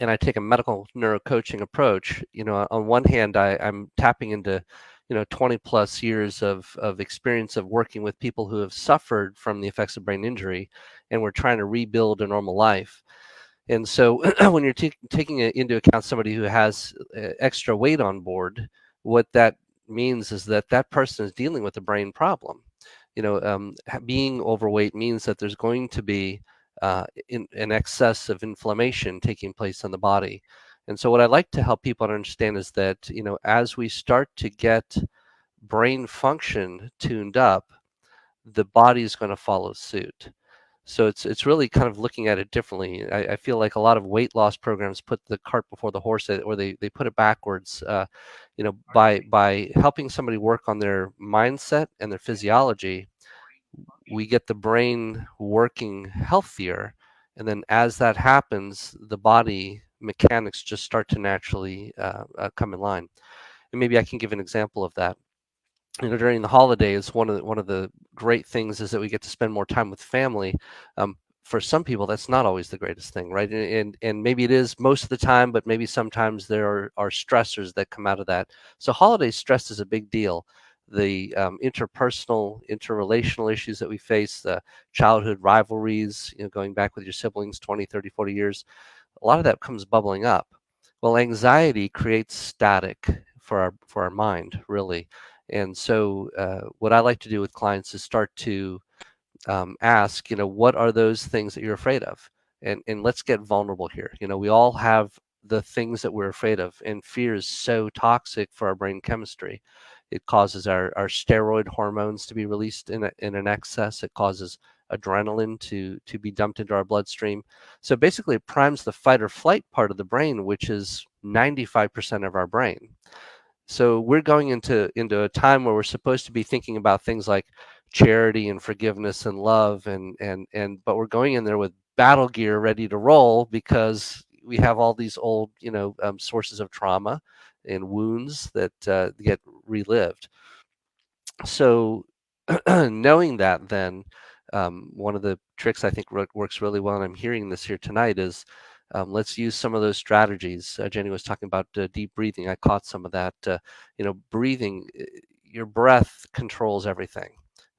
and I take a medical neuro coaching approach, on one hand, I'm tapping into 20 plus years of experience of working with people who have suffered from the effects of brain injury, and we're trying to rebuild a normal life. And so when you're taking into account somebody who has extra weight on board, what that means is that person is dealing with a brain problem. Being overweight means that there's going to be an excess of inflammation taking place in the body. And so what I like to help people understand is that, as we start to get brain function tuned up, the body is going to follow suit. So it's really kind of looking at it differently. I feel like a lot of weight loss programs put the cart before the horse, or they put it backwards. By helping somebody work on their mindset and their physiology, we get the brain working healthier. And then as that happens, the body mechanics just start to naturally come in line. And maybe I can give an example of that. During the holidays, one of the great things is that we get to spend more time with family. For some people, that's not always the greatest thing, right? And maybe it is most of the time, but maybe sometimes there are stressors that come out of that. So holiday stress is a big deal. The interpersonal, interrelational issues that we face, the childhood rivalries, going back with your siblings 20, 30, 40 years, a lot of that comes bubbling up. Well, anxiety creates static for our mind, really. And so what I like to do with clients is start to ask, what are those things that you're afraid of? And let's get vulnerable here. We all have the things that we're afraid of, and fear is so toxic for our brain chemistry. It causes our steroid hormones to be released in an excess. It causes adrenaline to be dumped into our bloodstream. So basically it primes the fight or flight part of the brain, which is 95% of our brain. So we're going into a time where we're supposed to be thinking about things like charity and forgiveness and love, but we're going in there with battle gear ready to roll because we have all these old sources of trauma and wounds that get relived. So knowing that, then one of the tricks I think works really well, and I'm hearing this here tonight, is let's use some of those strategies. Jenny was talking about deep breathing. I caught some of that. Breathing, your breath controls everything.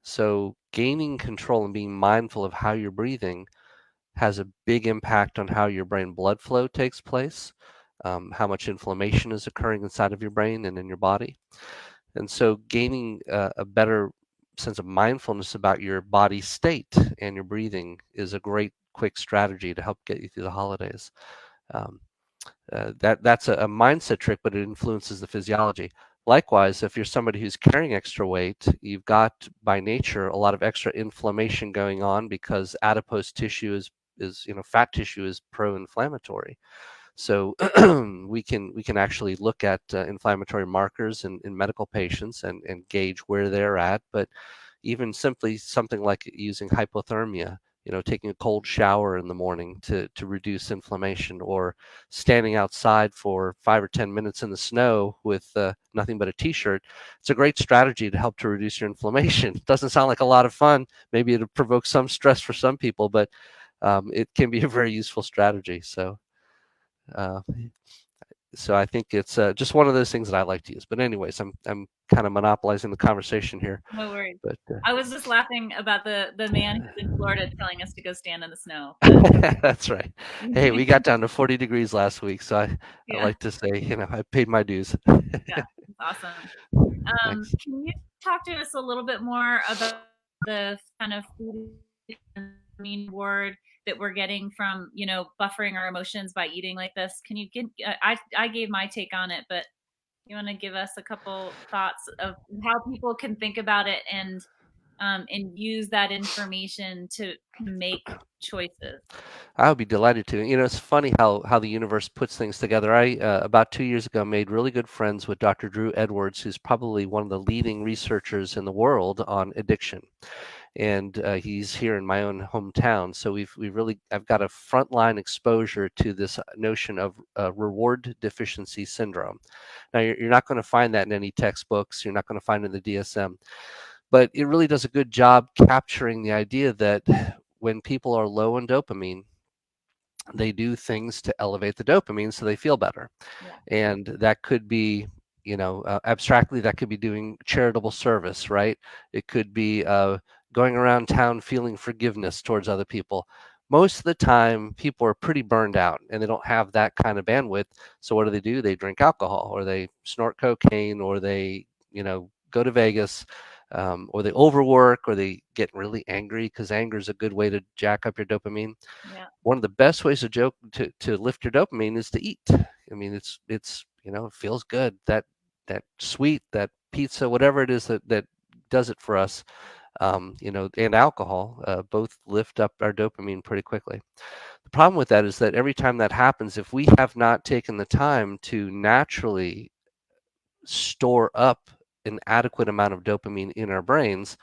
So gaining control and being mindful of how you're breathing has a big impact on how your brain blood flow takes place, how much inflammation is occurring inside of your brain and in your body. And so gaining a better sense of mindfulness about your body state and your breathing is a great quick strategy to help get you through the holidays. Um, that's a mindset trick, but it influences the physiology. Likewise, if you're somebody who's carrying extra weight, you've got by nature a lot of extra inflammation going on because adipose tissue is fat tissue is pro-inflammatory. So we can actually look at inflammatory markers in medical patients and gauge where they're at. But even simply something like using hypothermia, taking a cold shower in the morning to reduce inflammation, or standing outside for 5 or 10 minutes in the snow with nothing but a t-shirt. It's a great strategy to help to reduce your inflammation. It doesn't sound like a lot of fun. Maybe it'll provoke some stress for some people, but it can be a very useful strategy. Uh, so I think it's just one of those things that I like to use. But anyways, I'm kind of monopolizing the conversation here. No worries. But I was just laughing about the man who's in Florida telling us to go stand in the snow. That's right. Hey, we got down to 40 degrees last week, so I like to say, I paid my dues. Yeah, awesome. Thanks. Can you talk to us a little bit more about the kind of food reward that we're getting from buffering our emotions by eating like this? Can you get? I gave my take on it, but you want to give us a couple thoughts of how people can think about it and use that information to make choices? I would be delighted to. It's funny how the universe puts things together. I about 2 years ago made really good friends with Dr. Drew Edwards, who's probably one of the leading researchers in the world on addiction. And he's here in my own hometown. So I've got a frontline exposure to this notion of reward deficiency syndrome. Now, you're not going to find that in any textbooks. You're not going to find it in the DSM, but it really does a good job capturing the idea that when people are low in dopamine, they do things to elevate the dopamine so they feel better. Yeah. And that could be, abstractly, that could be doing charitable service, right? It could be going around town feeling forgiveness towards other people. Most of the time, people are pretty burned out and they don't have that kind of bandwidth. So what do? They drink alcohol, or they snort cocaine, or they, go to Vegas, or they overwork, or they get really angry, because anger is a good way to jack up your dopamine. Yeah. One of the best ways to lift your dopamine is to eat. I mean, it's it feels good. That sweet, that pizza, whatever it is that does it for us. And alcohol both lift up our dopamine pretty quickly. The problem with that is that every time that happens, if we have not taken the time to naturally store up an adequate amount of dopamine in our brains,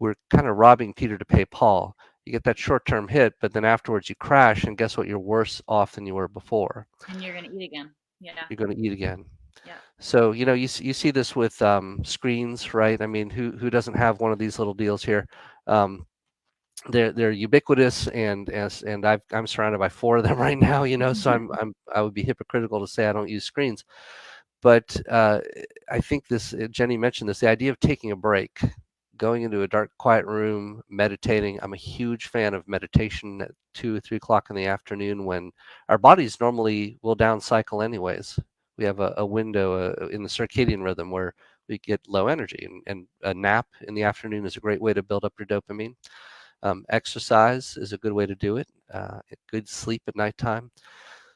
we're kind of robbing Peter to pay Paul. You get that short-term hit, but then afterwards you crash, and guess what? You're worse off than you were before. And you're going to eat again. Yeah. You're going to eat again. Yeah. So you see this with screens, right? I mean, who doesn't have one of these little deals here? They're ubiquitous, and I'm surrounded by 4 of them right now. So I would be hypocritical to say I don't use screens. But I think Jenny mentioned this, the idea of taking a break, going into a dark, quiet room, meditating. I'm a huge fan of meditation at 2 or 3 o'clock in the afternoon, when our bodies normally will down cycle anyways. We have a window in the circadian rhythm where we get low energy, and a nap in the afternoon is a great way to build up your dopamine. Exercise is a good way to do it. Good sleep at nighttime.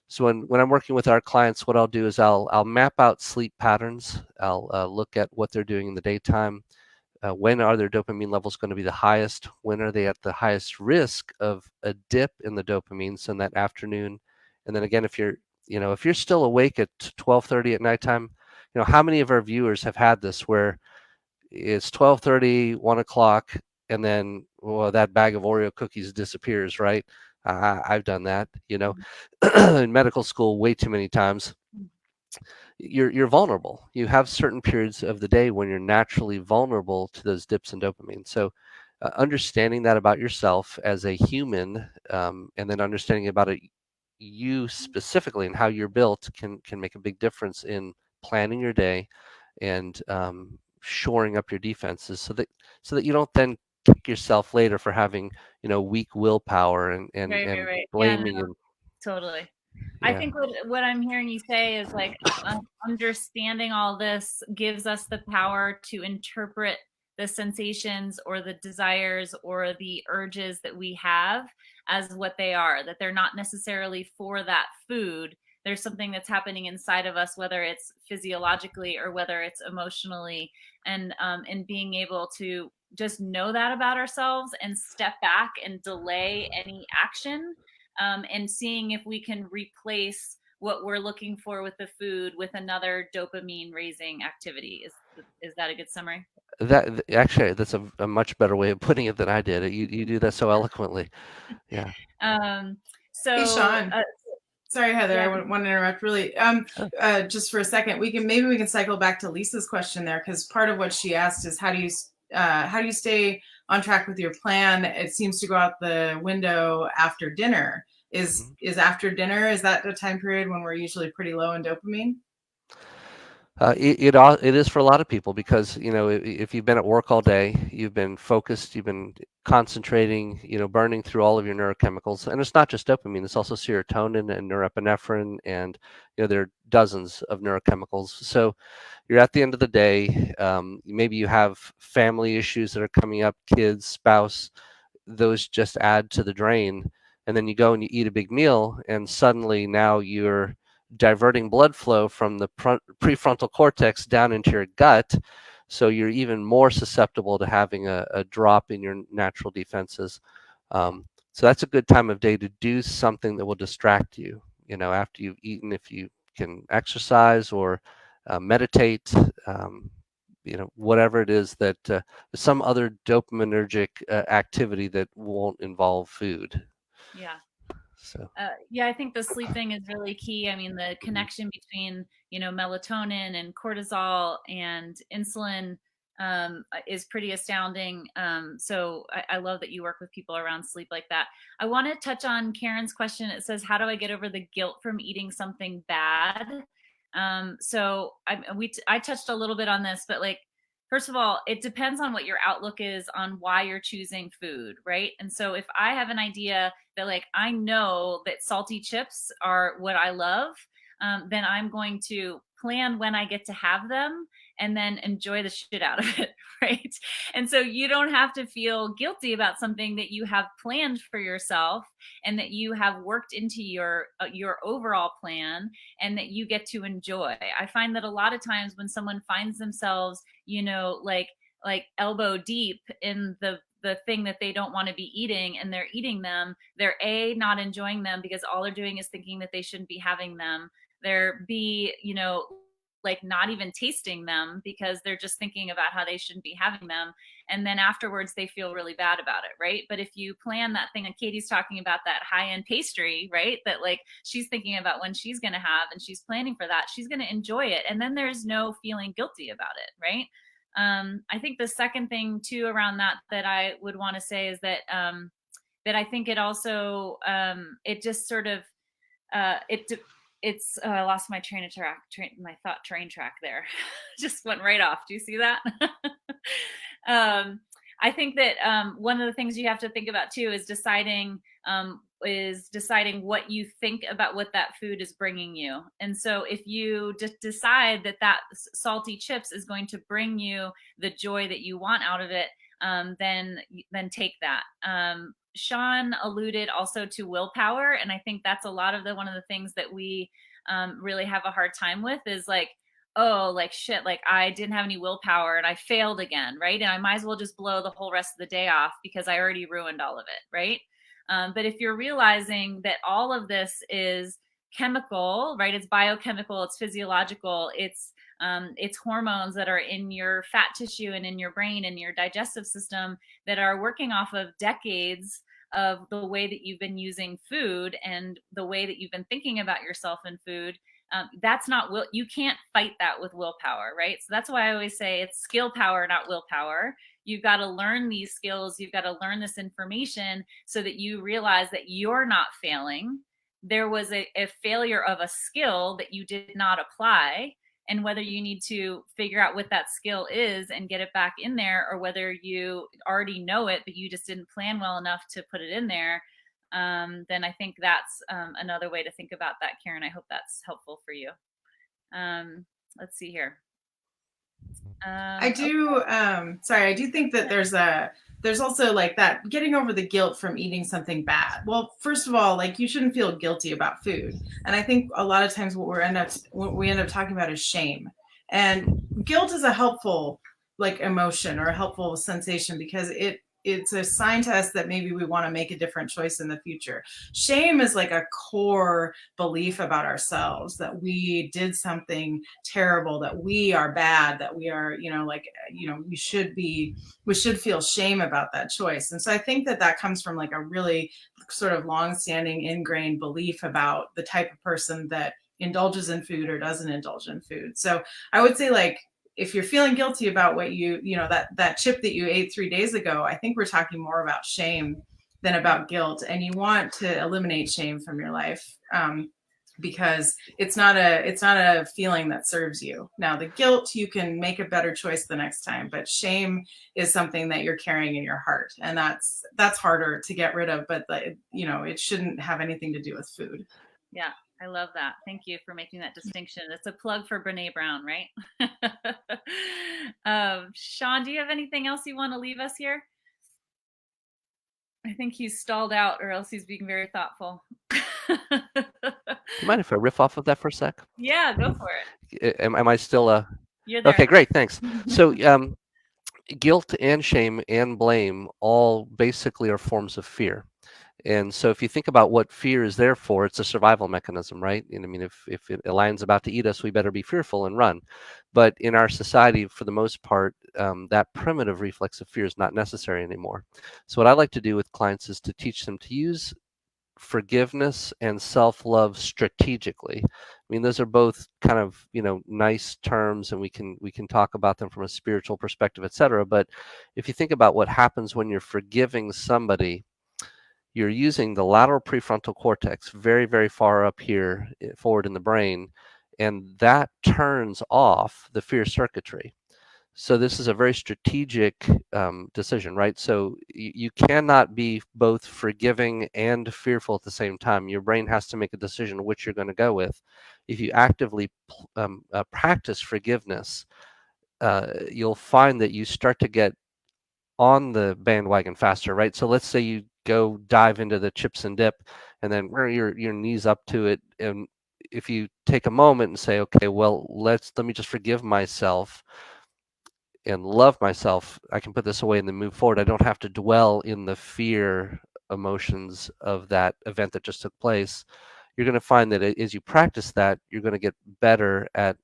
So when I'm working with our clients, what I'll do is I'll map out sleep patterns. I'll look at what they're doing in the daytime. When are their dopamine levels going to be the highest? When are they at the highest risk of a dip in the dopamine? So in that afternoon, and then again, if you're still awake at 12:30 at nighttime, how many of our viewers have had this where it's 12:30, 1 o'clock, and then that bag of Oreo cookies disappears, right? I've done that, in medical school way too many times. you're vulnerable. You have certain periods of the day when you're naturally vulnerable to those dips in dopamine. So understanding that about yourself as a human, and then understanding about it, you specifically and how you're built can make a big difference in planning your day and shoring up your defenses so that you don't then kick yourself later for having weak willpower and Right. Yeah, blaming no, and totally. I yeah. think what I'm hearing you say is like understanding all this gives us the power to interpret the sensations or the desires or the urges that we have as what they are, that they're not necessarily for that food. There's something that's happening inside of us, whether it's physiologically or whether it's emotionally, and being able to just know that about ourselves and step back and delay any action, and seeing if we can replace what we're looking for with the food with another dopamine raising activity. Is that a good summary? Actually, that's a much better way of putting it than I did. You do that so eloquently. Yeah. Um, Hey, so Sean. Sorry, Heather, yeah, I want to interrupt really. Sure. Just for a second, maybe we can cycle back to Lisa's question there, because part of what she asked is how do you stay on track with your plan? It seems to go out the window after dinner. Is Mhm. is after dinner, is that the time period when we're usually pretty low in dopamine? It is for a lot of people because if you've been at work all day, you've been focused, you've been concentrating, burning through all of your neurochemicals, and it's not just dopamine; it's also serotonin and norepinephrine, and there are dozens of neurochemicals. So you're at the end of the day. Maybe you have family issues that are coming up, kids, spouse. Those just add to the drain, and then you go and you eat a big meal, and suddenly now you're diverting blood flow from the prefrontal cortex down into your gut, so you're even more susceptible to having a drop in your natural defenses. So that's a good time of day to do something that will distract you. After you've eaten, if you can exercise or meditate, whatever it is that some other dopaminergic activity that won't involve food. yeah. So Yeah, I think the sleep thing is really key. I mean, the mhm. connection between, melatonin and cortisol and insulin is pretty astounding. So I love that you work with people around sleep like that. I want to touch on Karen's question. It says, how do I get over the guilt from eating something bad? I touched a little bit on this, but like, first of all, it depends on what your outlook is on why you're choosing food, right? And so if I have an idea that like I know that salty chips are what I love, then I'm going to plan when I get to have them and then enjoy the shit out of it, right? And so you don't have to feel guilty about something that you have planned for yourself and that you have worked into your overall plan and that you get to enjoy. I find that a lot of times when someone finds themselves, like elbow deep in the thing that they don't want to be eating and they're eating them, they're not enjoying them because all they're doing is thinking that they shouldn't be having them. They're like not even tasting them because they're just thinking about how they shouldn't be having them, and then afterwards they feel really bad about it, right? But if you plan that thing, and Katy's talking about that high-end pastry, right, that like she's thinking about when she's going to have and she's planning for that, she's going to enjoy it, and then there's no feeling guilty about it, right? I think the second thing too around that I would want to say is that I think it also it just sort of I lost my train track there. Just went right off. Do you see that? I think that one of the things you have to think about too is deciding what you think about what that food is bringing you. And so if you just decide that salty chips is going to bring you the joy that you want out of it, then take that. Sean alluded also to willpower, and I think that's a lot of one of the things that we really have a hard time with is like, oh, like shit, like I didn't have any willpower and I failed again, right? And I might as well just blow the whole rest of the day off because I already ruined all of it, right? But if you're realizing that all of this is chemical, right? It's biochemical, it's physiological, it's hormones that are in your fat tissue and in your brain and your digestive system that are working off of decades of the way that you've been using food and the way that you've been thinking about yourself in food. That's not will. You can't fight that with willpower, right? So that's why I always say it's skill power, not willpower. You've got to learn these skills. You've got to learn this information so that you realize that you're not failing. There was a failure of a skill that you did not apply, and whether you need to figure out what that skill is and get it back in there, or whether you already know it but you just didn't plan well enough to put it in there, then I think that's another way to think about that, Karen. I hope that's helpful for you. Let's see here. I do think that there's also like that getting over the guilt from eating something bad. Well, first of all, like you shouldn't feel guilty about food. And I think a lot of times what we end up talking about is shame. And guilt is a helpful like emotion or a helpful sensation because it's a sign to us that maybe we want to make a different choice in the future. Shame is like a core belief about ourselves that we did something terrible, that we are bad, that we are, we should feel shame about that choice. And so I think that comes from like a really sort of long-standing ingrained belief about the type of person that indulges in food or doesn't indulge in food. So I would say like, if you're feeling guilty about what that chip that you ate 3 days ago, I think we're talking more about shame than about guilt. And you want to eliminate shame from your life because it's not a feeling that serves you. Now, the guilt, you can make a better choice the next time, but shame is something that you're carrying in your heart. And that's harder to get rid of, but it shouldn't have anything to do with food. Yeah. I love that. Thank you for making that distinction. It's a plug for Brene Brown, right? Sean, do you have anything else you want to leave us here? I think he's stalled out or else he's being very thoughtful. Do you mind if I riff off of that for a sec? Yeah, go for it. Am I still You're there. Okay, great, thanks. So guilt and shame and blame all basically are forms of fear. And so if you think about what fear is there for, it's a survival mechanism, right? And I mean, if a lion's about to eat us, we better be fearful and run. But in our society, for the most part, that primitive reflex of fear is not necessary anymore. So what I like to do with clients is to teach them to use forgiveness and self-love strategically. I mean, those are both kind of, nice terms, and we can talk about them from a spiritual perspective, etc. But if you think about what happens when you're forgiving somebody, you're using the lateral prefrontal cortex very, very far up here forward in the brain, and that turns off the fear circuitry. So this is a very strategic decision, right? So you cannot be both forgiving and fearful at the same time. Your brain has to make a decision which you're going to go with. If you actively practice forgiveness, you'll find that you start to get on the bandwagon faster, right? So let's say you go dive into the chips and dip and then your knees up to it. And if you take a moment and say, okay, well, let me just forgive myself and love myself, I can put this away and then move forward. I don't have to dwell in the fear emotions of that event that just took place. You're going to find that as you practice that, you're going to get better at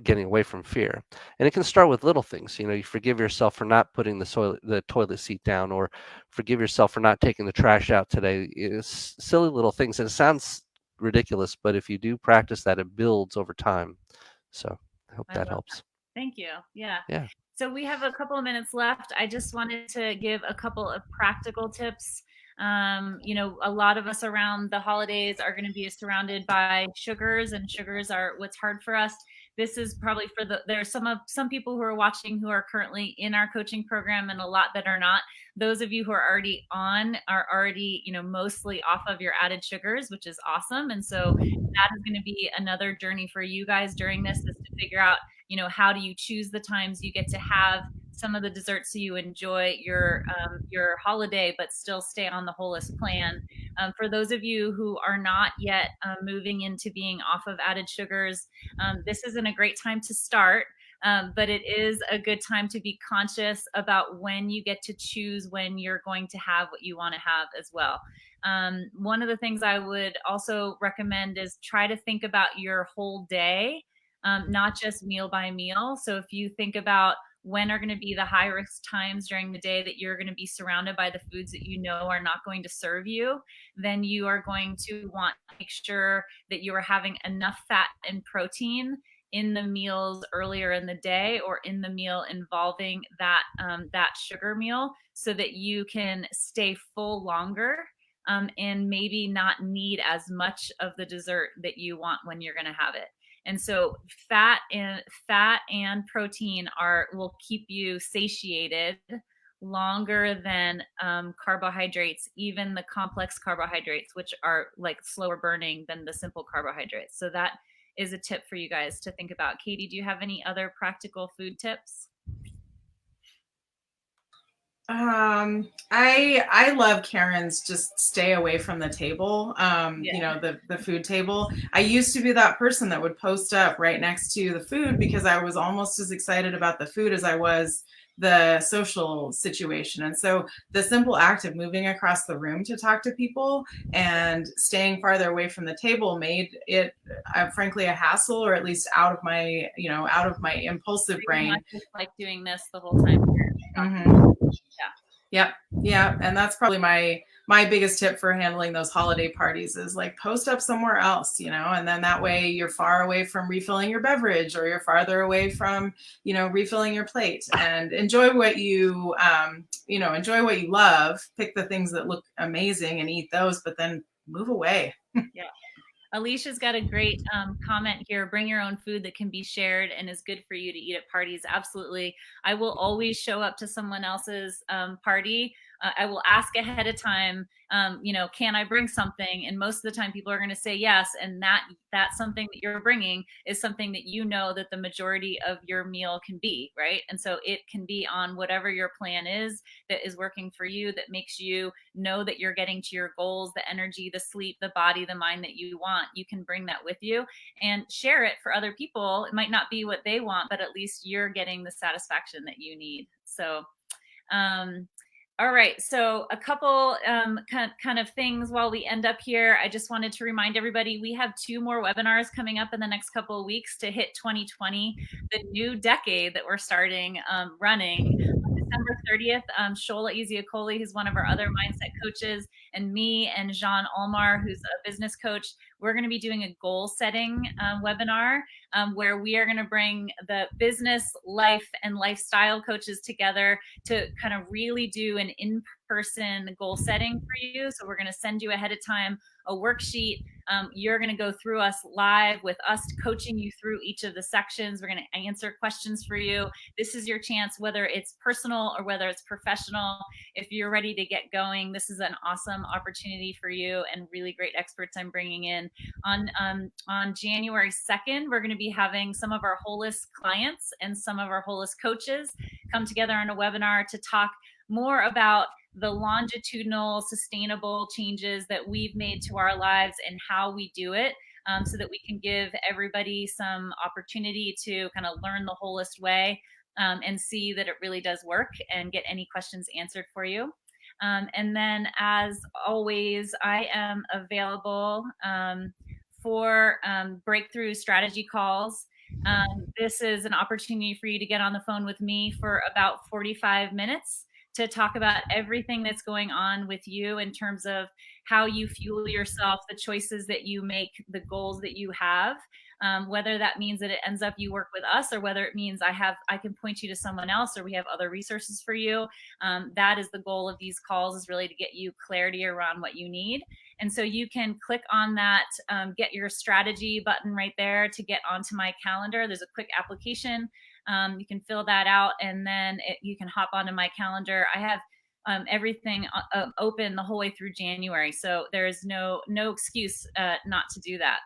getting away from fear. And it can start with little things. You forgive yourself for not putting the toilet seat down, or forgive yourself for not taking the trash out today. It's silly little things. And it sounds ridiculous, but if you do practice that, it builds over time. So I hope that helps. That. Thank you. Yeah. Yeah. So we have a couple of minutes left. I just wanted to give a couple of practical tips. A lot of us around the holidays are going to be surrounded by sugars, and sugars are what's hard for us. This is probably there's some people who are watching who are currently in our coaching program, and a lot that are not. Those of you who are already on are already, mostly off of your added sugars, which is awesome. And so that is going to be another journey for you guys during this, is to figure out, how do you choose the times you get to have some of the desserts so you enjoy your holiday, but still stay on the Wholist plan. For those of you who are not yet moving into being off of added sugars, this isn't a great time to start, but it is a good time to be conscious about when you get to choose when you're going to have what you want to have as well. One of the things I would also recommend is try to think about your whole day, not just meal by meal. So if you think about when are going to be the high risk times during the day that you're going to be surrounded by the foods that you know are not going to serve you, then you are going to want to make sure that you are having enough fat and protein in the meals earlier in the day or in the meal involving that sugar meal, so that you can stay full longer, and maybe not need as much of the dessert that you want when you're going to have it. And so fat and protein will keep you satiated longer than carbohydrates, even the complex carbohydrates, which are like slower burning than the simple carbohydrates. So that is a tip for you guys to think about. Katy, do you have any other practical food tips? I love Karen's just stay away from the table. You know, the food table. I used to be that person that would post up right next to the food because I was almost as excited about the food as I was the social situation. And so the simple act of moving across the room to talk to people and staying farther away from the table made it frankly a hassle, or at least out of my impulsive brain. Just like doing this the whole time. Mm-hmm. Yeah. And that's probably my biggest tip for handling those holiday parties is like post up somewhere else, and then that way you're far away from refilling your beverage, or you're farther away from, refilling your plate, and enjoy what you, enjoy what you love, pick the things that look amazing and eat those, but then move away. Yeah. Alicia's got a great comment here. Bring your own food that can be shared and is good for you to eat at parties. Absolutely. I will always show up to someone else's party. I will ask ahead of time, can I bring something? And most of the time people are going to say yes. And that's something that you're bringing is something that that the majority of your meal can be, right? And so it can be on whatever your plan is that is working for you, that makes you know that you're getting to your goals, the energy, the sleep, the body, the mind that you want. You can bring that with you and share it for other people. It might not be what they want, but at least you're getting the satisfaction that you need. So, all right, so a couple kind of things while we end up here. I just wanted to remind everybody we have 2 more webinars coming up in the next couple of weeks to hit 2020, the new decade that we're starting running. December 30th, Shola Eziokoli, who's one of our other mindset coaches, and me and Jean Almar, who's a business coach, we're going to be doing a goal setting webinar where we are going to bring the business, life, and lifestyle coaches together to kind of really do an in-person goal setting for you. So we're going to send you ahead of time a worksheet. You're going to go through us live with us coaching you through each of the sections. We're going to answer questions for you. This is your chance, whether it's personal or whether it's professional. If you're ready to get going, this is an awesome opportunity for you and really great experts I'm bringing in. On January 2nd, we're going to be having some of our Wholist clients and some of our Wholist coaches come together on a webinar to talk more about the longitudinal, sustainable changes that we've made to our lives and how we do it, so that we can give everybody some opportunity to kind of learn the Wholist way and see that it really does work and get any questions answered for you. And then, as always, I am available for breakthrough strategy calls. This is an opportunity for you to get on the phone with me for about 45 minutes to talk about everything that's going on with you in terms of how you fuel yourself, the choices that you make, the goals that you have, whether that means that it ends up you work with us or whether it means I can point you to someone else or we have other resources for you. That is the goal of these calls, is really to get you clarity around what you need. And so you can click on that get your strategy button right there to get onto my calendar. There's a quick application. You can fill that out and then you can hop onto my calendar. I have everything open the whole way through January. So there's no excuse not to do that.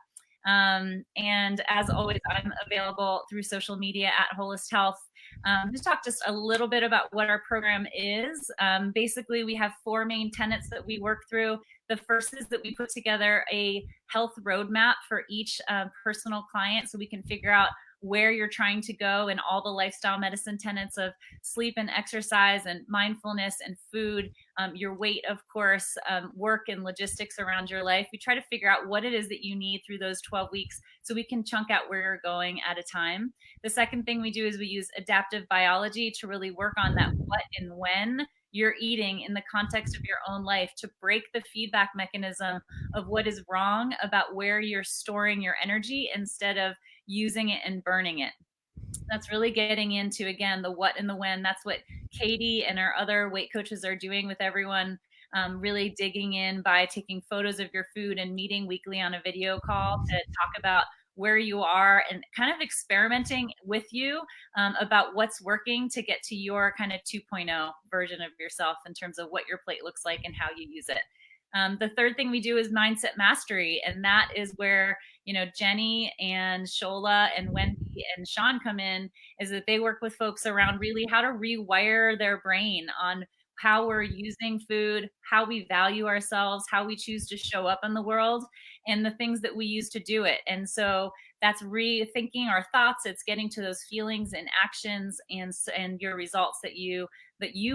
And as always, I'm available through social media at Wholist Health. Talk just a little bit about what our program is. Basically, we have 4 main tenets that we work through. The first is that we put together a health roadmap for each personal client so we can figure out where you're trying to go and all the lifestyle medicine tenets of sleep and exercise and mindfulness and food, your weight, of course, work and logistics around your life. We try to figure out what it is that you need through those 12 weeks so we can chunk out where you're going at a time. The second thing we do is we use adaptive biology to really work on that what and when you're eating in the context of your own life, to break the feedback mechanism of what is wrong about where you're storing your energy instead of using it and burning it. That's really getting into, again, the what and the when. That's what Katy and our other weight coaches are doing with everyone, really digging in by taking photos of your food and meeting weekly on a video call to talk about where you are and kind of experimenting with you about what's working to get to your kind of 2.0 version of yourself in terms of what your plate looks like and how you use it. The third thing we do is mindset mastery, and that is where, you know, Jenny and Shola and Wendy and Sean come in, is that they work with folks around really how to rewire their brain on how we're using food, how we value ourselves, how we choose to show up in the world, and the things that we use to do it. And so that's rethinking our thoughts. It's getting to those feelings and actions and your results that you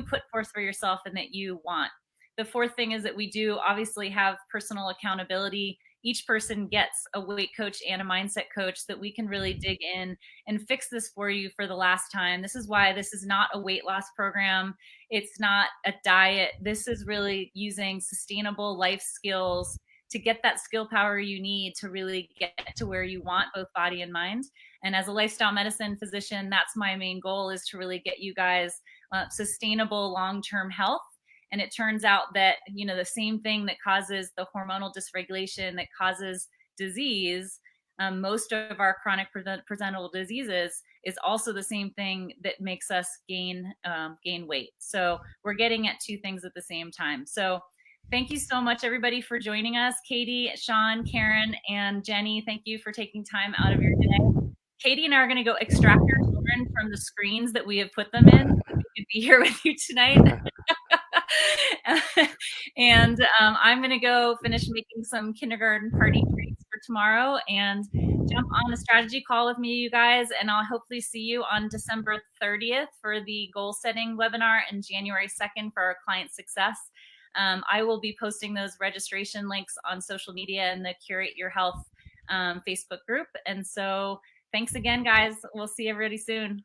put forth for yourself and that you want. The fourth thing is that we do obviously have personal accountability. Each person gets a weight coach and a mindset coach so that we can really dig in and fix this for you for the last time. This is why this is not a weight loss program. It's not a diet. This is really using sustainable life skills to get that skill power you need to really get to where you want, both body and mind. And as a lifestyle medicine physician, that's my main goal, is to really get you guys sustainable long-term health. And it turns out that, you know, the same thing that causes the hormonal dysregulation that causes disease, most of our chronic presentable diseases, is also the same thing that makes us gain weight. So we're getting at two things at the same time. So thank you so much, everybody, for joining us. Katy, Sean, Karen, and Jenny, thank you for taking time out of your day. Katy and I are going to go extract your children from the screens that we have put them in. We could be here with you tonight. And I'm going to go finish making some kindergarten party treats for tomorrow and jump on a strategy call with me, you guys. And I'll hopefully see you on December 30th for the goal setting webinar and January 2nd for our client success. I will be posting those registration links on social media and the Curate Your Health Facebook group. And so thanks again, guys. We'll see everybody soon.